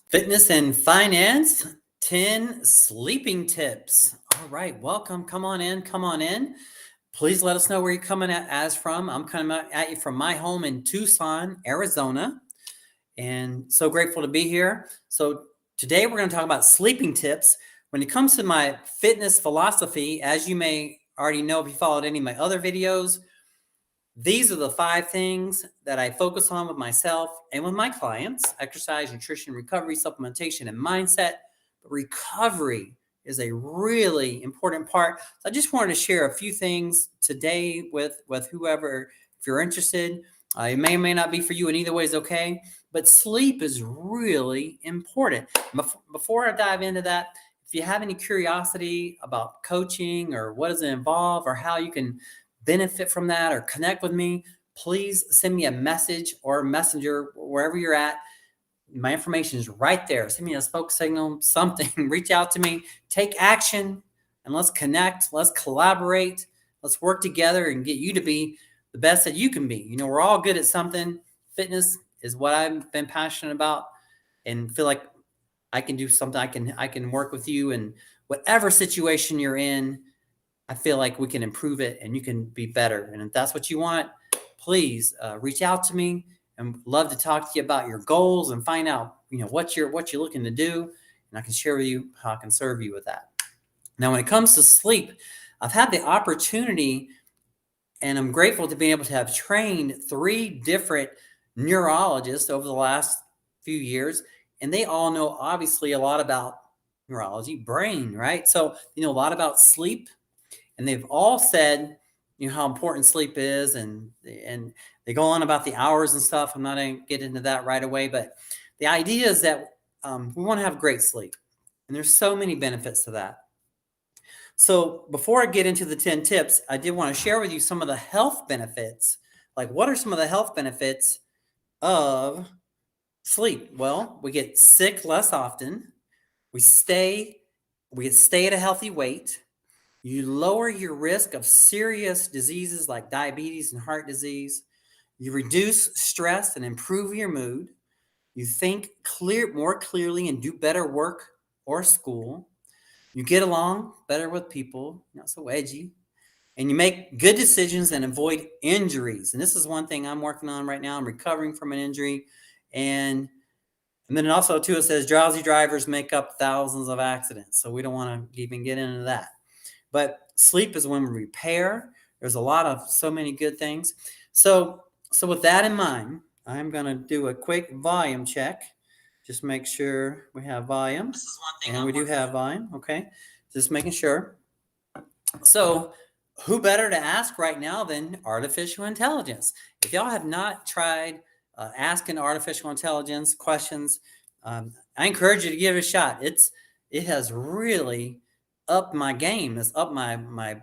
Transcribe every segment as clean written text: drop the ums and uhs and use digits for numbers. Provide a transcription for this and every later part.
Fitness and finance, 10 sleeping tips. All right, welcome. Come on in. Come on in. Please let us know where you're coming as from. I'm coming at you from my home in Tucson, Arizona, and so grateful to be here. So, today we're going to talk about sleeping tips. When it comes to my fitness philosophy, as you may already know if you followed any of my other videos, these are the 5 things that I focus on with myself and with my clients: exercise, nutrition, recovery, supplementation, and mindset. But recovery is a really important part. So I just wanted to share a few things today with whoever, if you're interested. It may or may not be for you, and either way is okay. But sleep is really important. Before I dive into that, if you have any curiosity about coaching or what does it involve or how you can benefit from that or connect with me, please send me a message or messenger wherever you're at. My information is right there. Send me a smoke signal, something. Reach out to me, take action, and let's connect. Let's collaborate. Let's work together and get you to be the best that you can be. We're all good at something. Fitness is what I've been passionate about, and feel like I can do something. I can work with you in whatever situation you're in. I feel like we can improve it and you can be better. And if that's what you want, please reach out to me, and love to talk to you about your goals and find out, what you're looking to do. And I can share with you how I can serve you with that. Now, when it comes to sleep, I've had the opportunity, and I'm grateful to be able to have trained 3 different neurologists over the last few years. And they all know obviously a lot about neurology, brain, right? So, a lot about sleep, and they've all said, how important sleep is, and they go on about the hours and stuff. I'm not going to get into that right away, but the idea is that we want to have great sleep, and there's so many benefits to that. So before I get into the 10 tips, I did want to share with you some of the health benefits. Like, what are some of the health benefits of sleep? Well, we get sick less often. We stay at a healthy weight. You lower your risk of serious diseases like diabetes and heart disease. You reduce stress and improve your mood. You think more clearly and do better work or school. You get along better with people, not so edgy. And you make good decisions and avoid injuries. And this is one thing I'm working on right now. I'm recovering from an injury. And then also, too, it says drowsy drivers make up thousands of accidents. So we don't want to even get into that. But sleep is when we repair. There's so many good things. So with that in mind, I'm going to do a quick volume check. Just make sure we have volume. This is one thing And I'm we do working have volume. Okay. Just making sure. So who better to ask right now than artificial intelligence? If y'all have not tried asking artificial intelligence questions, I encourage you to give it a shot. It has really upped my game. It's up my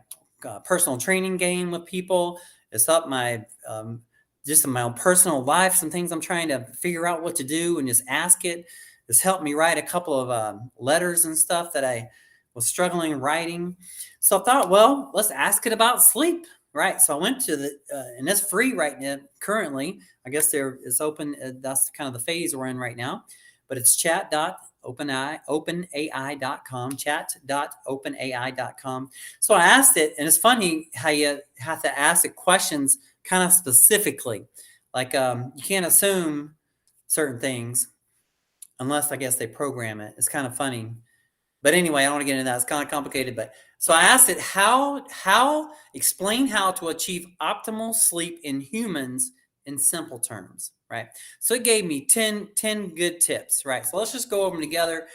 personal training game with people. It's up my just in my own personal life. Some things I'm trying to figure out what to do and just ask it. It's helped me write a couple of letters and stuff that I was struggling writing. So I thought, well, let's ask it about sleep, right? So I went to and it's free right now. Currently, I guess it's open. That's kind of the phase we're in right now. But it's chat.openai.com, chat.openai.com. So I asked it, and it's funny how you have to ask it questions kind of specifically. Like you can't assume certain things unless, I guess, they program it. It's kind of funny. But anyway, I don't want to get into that. It's kind of complicated. But so I asked it, explain how to achieve optimal sleep in humans in simple terms, right? So it gave me 10 good tips, right? So let's just go over them together.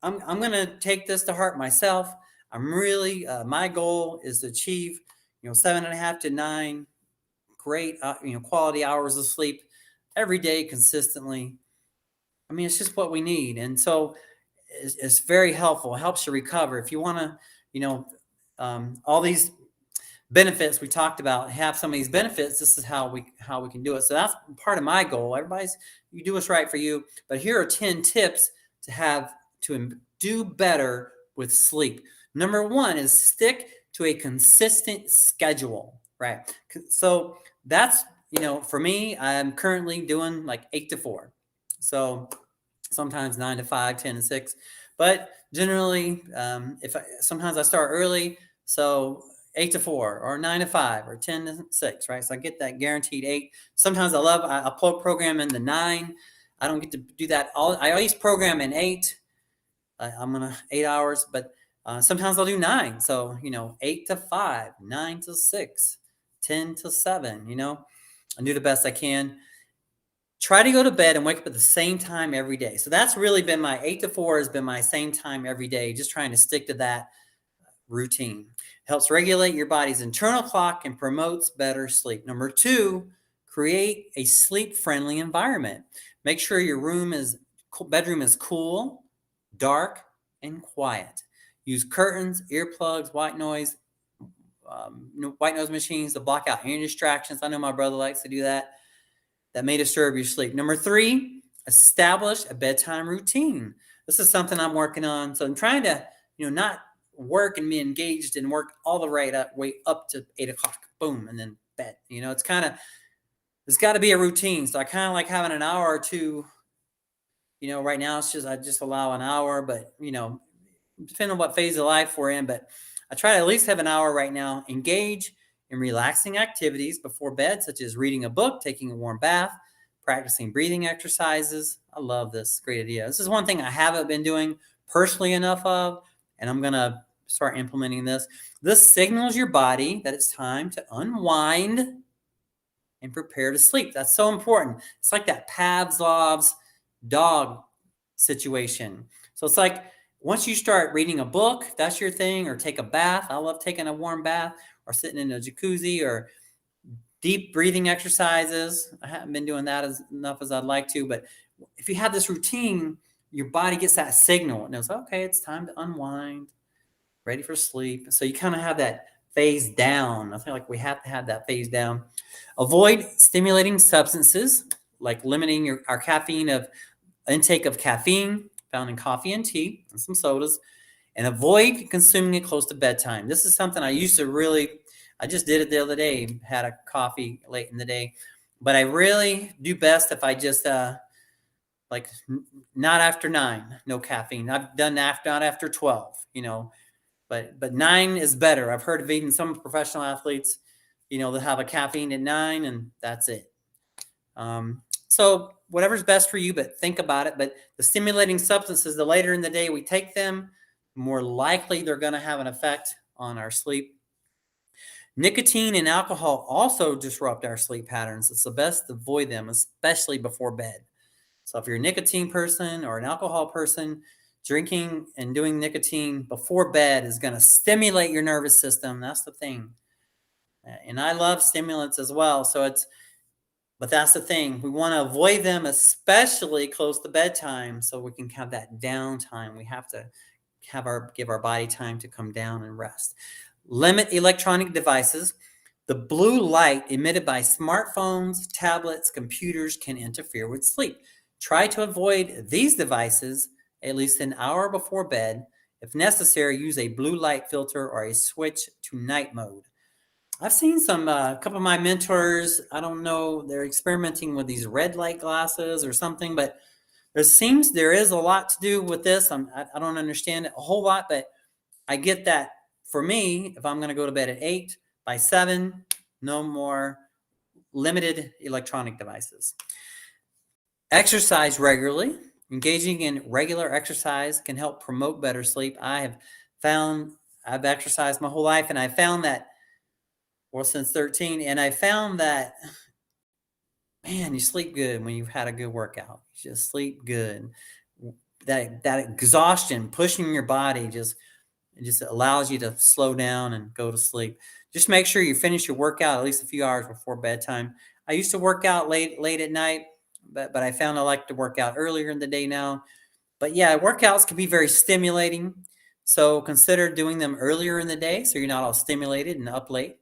I'm going to take this to heart myself. I'm really, my goal is to achieve, 7.5 to 9 great, quality hours of sleep every day consistently. I mean, it's just what we need. And so it's very helpful. It helps you recover. If you want to, all these benefits we talked about, have some of these benefits, this is how we can do it. So that's part of my goal. You do what's right for you. But here are 10 tips to do better with sleep. Number 1 is stick to a consistent schedule, right? So that's, for me, I'm currently doing like 8 to 4. So sometimes 9 to 5, 10 to 6. But generally, sometimes I start early, so 8 to 4 or 9 to 5 or 10 to 6, right? So I get that guaranteed 8. Sometimes I program in the 9. I don't get to do that all. I always program in 8. I'm gonna 8 hours, but sometimes I'll do 9. So 8 to 5, 9 to 6, 10 to 7. I do the best I can. Try to go to bed and wake up at the same time every day. So that's really been my 8 to 4 has been my same time every day. Just trying to stick to that routine. Helps regulate your body's internal clock and promotes better sleep. Number 2, create a sleep-friendly environment. Make sure your bedroom is cool, dark, and quiet. Use curtains, earplugs, white noise machines to block out any distractions. I know my brother likes to do that. That may disturb your sleep. Number 3, establish a bedtime routine. This is something I'm working on. So I'm trying to, not work and be engaged and work all the way up to 8 o'clock, boom, and then bed. There's got to be a routine. So I kind of like having an hour or two. Right now I just allow an hour, but depending on what phase of life we're in. But I try to at least have an hour right now. Engage in relaxing activities before bed, such as reading a book, taking a warm bath, practicing breathing exercises. I love this. Great idea. This is one thing I haven't been doing personally enough of, and I'm going to start implementing this. This signals your body that it's time to unwind and prepare to sleep. That's so important. It's like that Pavlov's dog situation. So it's like once you start reading a book, that's your thing, or take a bath. I love taking a warm bath, or sitting in a jacuzzi, or deep breathing exercises. I haven't been doing that enough as I'd like to, but if you have this routine, your body gets that signal. It knows, okay, it's time to unwind, ready for sleep. So you kind of have that phase down. I feel like we have to have that phase down. Avoid stimulating substances, like limiting our intake of caffeine found in coffee and tea and some sodas, and avoid consuming it close to bedtime. This is something I just did it the other day, had a coffee late in the day, but I really do best if I just, not after 9, no caffeine. I've done not after 12, but 9 is better. I've heard of even some professional athletes, they'll have a caffeine at 9 and that's it. So whatever's best for you, but think about it. But the stimulating substances, the later in the day we take them, the more likely they're going to have an effect on our sleep. Nicotine and alcohol also disrupt our sleep patterns. It's the best to avoid them, especially before bed. So if you're a nicotine person or an alcohol person, drinking and doing nicotine before bed is going to stimulate your nervous system. That's the thing. And I love stimulants as well. But that's the thing. We want to avoid them, especially close to bedtime, so we can have that downtime. We have to give our body time to come down and rest. Limit electronic devices. The blue light emitted by smartphones, tablets, computers can interfere with sleep. Try to avoid these devices at least an hour before bed. If necessary, use a blue light filter or a switch to night mode. I've seen a couple of my mentors, I don't know, they're experimenting with these red light glasses or something, but there is a lot to do with this. I don't understand it a whole lot, but I get that for me, if I'm going to go to bed at 8, by 7, no more limited electronic devices. Exercise regularly. Engaging in regular exercise can help promote better sleep. I've exercised my whole life, and I found that, since 13, and I found that, man, you sleep good when you've had a good workout. You just sleep good. That exhaustion pushing your body it just allows you to slow down and go to sleep. Just make sure you finish your workout at least a few hours before bedtime. I used to work out late at night, but I found I like to work out earlier in the day now. But yeah, workouts can be very stimulating. So consider doing them earlier in the day so you're not all stimulated and up late.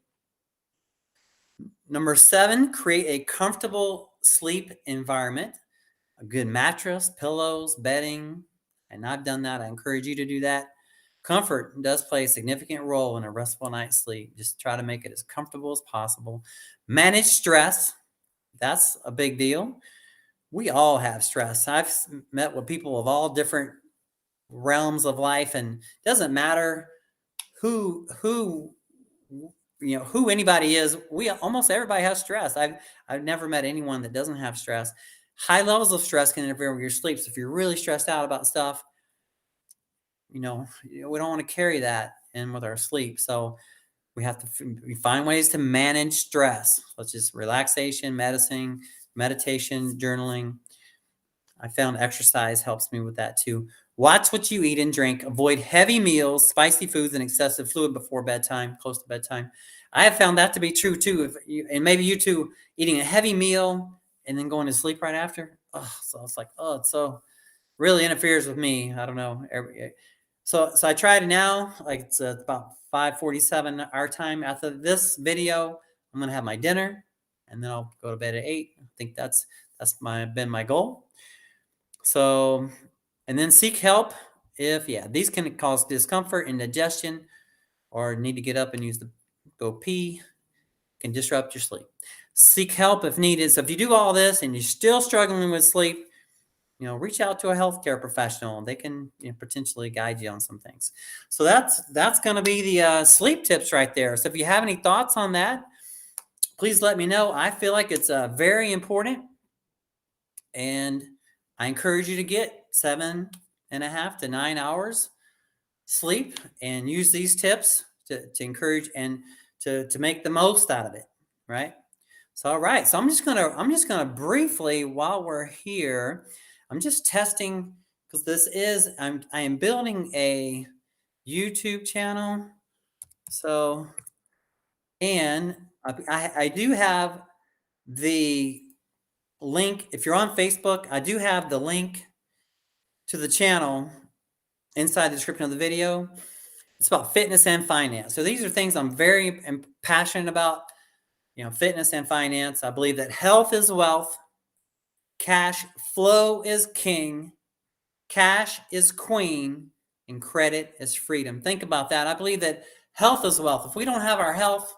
Number 7, create a comfortable sleep environment. A good mattress, pillows, bedding. And I've done that. I encourage you to do that. Comfort does play a significant role in a restful night's sleep. Just try to make it as comfortable as possible. Manage stress. That's a big deal. we all have stress. I've met with people of all different realms of life, and it doesn't matter who who anybody is. We almost everybody has stress. I've never met anyone that doesn't have stress. High levels of stress can interfere with your sleep. So if you're really stressed out about stuff, we don't want to carry that in with our sleep. So we have to we find ways to manage stress, such as relaxation, medicine, meditation, journaling. I found exercise helps me with that too. Watch what you eat and drink. Avoid heavy meals, spicy foods, and excessive fluid before bedtime, close to bedtime. I have found that to be true too. And maybe you too, eating a heavy meal and then going to sleep right after. Oh, so it's like, oh, it's so really interferes with me. I don't know. So I tried it now. Like it's about 5:47 our time. After this video, I'm gonna have my dinner, and then I'll go to bed at 8. I think that's been my goal. So, and then seek help if these can cause discomfort, indigestion, or need to get up and go pee, can disrupt your sleep. Seek help if needed. So if you do all this and you're still struggling with sleep, reach out to a healthcare professional. They can potentially guide you on some things. So that's going to be the sleep tips right there. So if you have any thoughts on that, please let me know. I feel like it's very important, and I encourage you to get 7.5 to 9 hours sleep and use these tips to encourage and to make the most out of it. Right. So, all right. So I'm just gonna briefly, while we're here, I'm just testing because I am building a YouTube channel. So, and I do have the link. If you're on Facebook, I do have the link to the channel inside the description of the video. It's about fitness and finance. So these are things I'm very passionate about. Fitness and finance. I believe that health is wealth, cash flow is king, cash is queen, and credit is freedom. Think about that. I believe that health is wealth. If we don't have our health,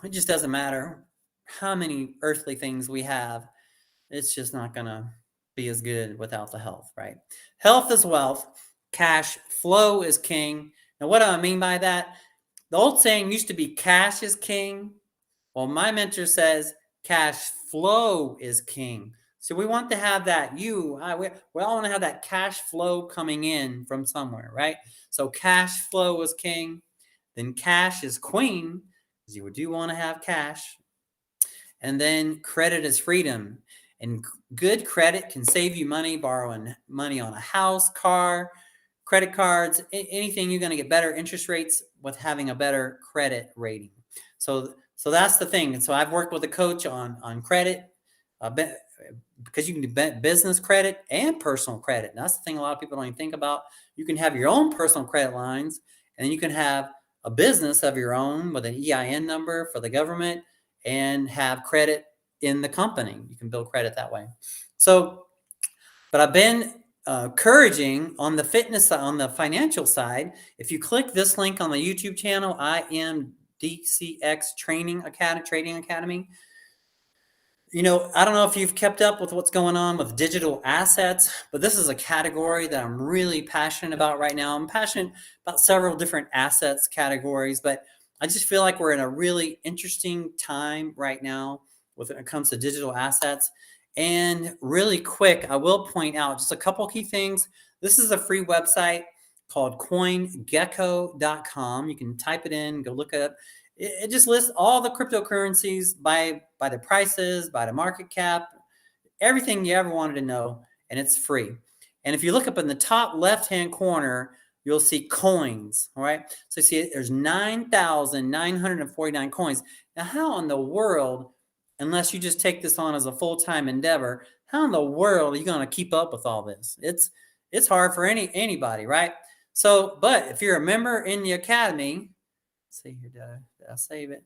it just doesn't matter how many earthly things we have. It's just not going to be as good without the health, right? Health is wealth. Cash flow is king. Now, what do I mean by that? The old saying used to be cash is king. Well, my mentor says cash flow is king. So we want to have that. We all want to have that cash flow coming in from somewhere, right? So cash flow is king. Then cash is queen, because you do want to have cash. And then credit is freedom. And good credit can save you money, borrowing money on a house, car, credit cards, anything. You're going to get better interest rates with having a better credit rating. So that's the thing. And so I've worked with a coach on credit, because you can do business credit and personal credit. And that's the thing a lot of people don't even think about. You can have your own personal credit lines, and then you can have a business of your own with an EIN number for the government and have credit in the company. You can build credit that way. So, but I've been encouraging on the fitness, on the financial side. If you click this link on the YouTube channel, I am DCX Trading Academy. I don't know if you've kept up with what's going on with digital assets, but this is a category that I'm really passionate about right now. I'm passionate about several different assets categories, but I just feel like we're in a really interesting time right now when it comes to digital assets. And really quick, I will point out just a couple key things. This is a free website called coingecko.com. You can type it in, go look it up. It just lists all the cryptocurrencies by the prices, by the market cap, everything you ever wanted to know, and it's free. And if you look up in the top left-hand corner, you'll see coins, all right? So you see there's 9,949 coins. Now, how in the world, unless you just take this on as a full-time endeavor, how in the world are you going to keep up with all this? It's hard for anybody, right? So, but if you're a member in the academy, let's see here, did I save it?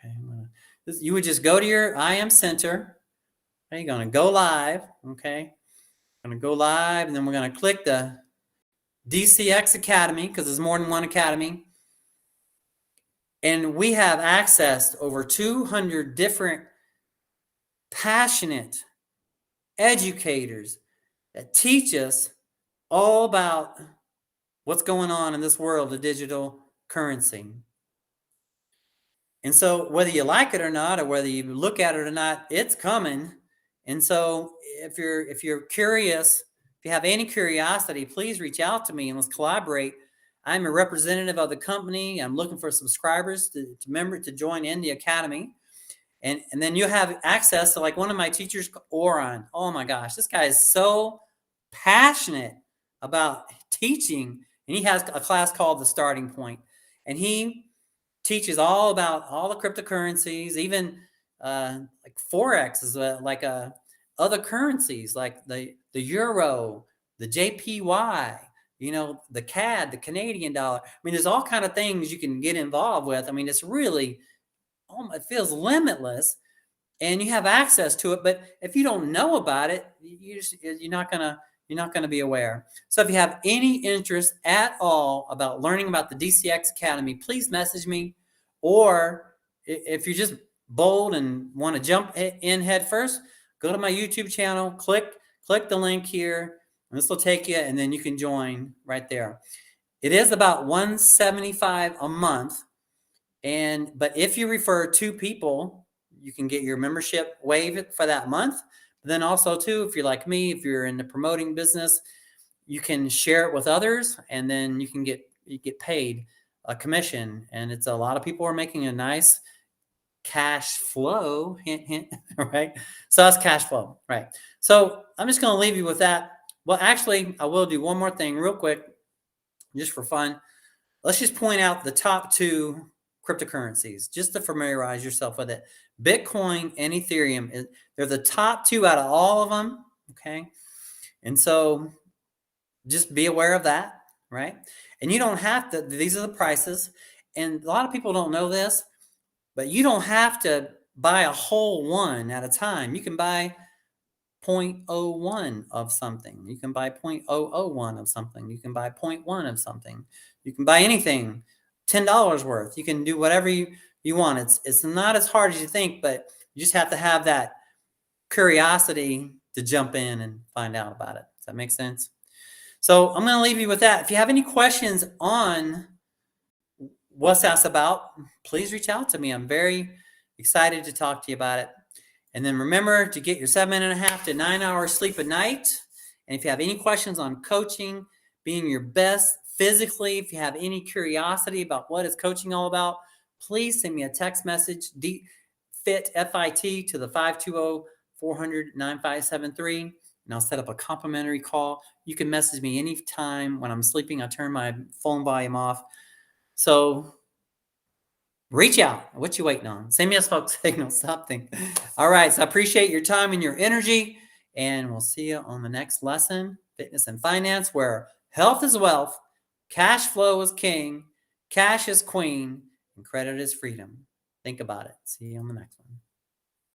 Okay, you would just go to your IM Center. Okay, you're going to go live. Okay, I'm going to go live, and then we're going to click the DCX Academy, because there's more than one academy. And we have access to over 200 different passionate educators that teach us all about what's going on in this world of digital currency. And so whether you like it or not, or whether you look at it or not, it's coming. And so if you're curious, if you have any curiosity, please reach out to me and let's collaborate. I'm a representative of the company. I'm looking for subscribers to join in the academy. And then you have access to, like, one of my teachers, Oran. Oh my gosh, this guy is so passionate about teaching. And he has a class called The Starting Point. And he teaches all about all the cryptocurrencies, even like Forex is like other currencies like the euro, the JPY, the CAD, the Canadian dollar. I mean, there's all kind of things you can get involved with. I mean, it's really, it feels limitless, and you have access to it. But if you don't know about it, you're not gonna be aware. So if you have any interest at all about learning about the DCX Academy, please message me. Or if you're just bold and want to jump in head first, go to my YouTube channel, click the link here, and this will take you, and then you can join right there. It is about $175 a month. But if you refer 2 people, you can get your membership waived for that month. But then also too, if you're like me, if you're in the promoting business, you can share it with others, and then you get paid a commission. And it's a lot of people are making a nice cash flow, hint, hint, right? So that's cash flow, right? So I'm just going to leave you with that. Well, actually, I will do one more thing real quick, just for fun. Let's just point out the top 2 cryptocurrencies, just to familiarize yourself with it. Bitcoin and Ethereum, they're the top 2 out of all of them, okay? And so just be aware of that, right? And you don't have to, these are the prices. And a lot of people don't know this, but you don't have to buy a whole one at a time. You can buy 0.01 of something. You can buy 0.001 of something. You can buy 0.1 of something. You can buy anything, $10 worth. You can do whatever you want. It's not as hard as you think, but you just have to have that curiosity to jump in and find out about it. Does that make sense? So I'm going to leave you with that. If you have any questions on what's that's about, please reach out to me. I'm very excited to talk to you about it. And then remember to get your 7.5 to 9 hours sleep a night. And if you have any questions on coaching, being your best physically, if you have any curiosity about what is coaching all about, please send me a text message, FIT, F-I-T, to the 520-400-9573. And I'll set up a complimentary call. You can message me anytime. When I'm sleeping, I turn my phone volume off. So reach out. What you waiting on? Send me a smoke signal, something. All right. So I appreciate your time and your energy. And we'll see you on the next lesson, Fitness and Finance, where health is wealth, cash flow is king, cash is queen, and credit is freedom. Think about it. See you on the next one.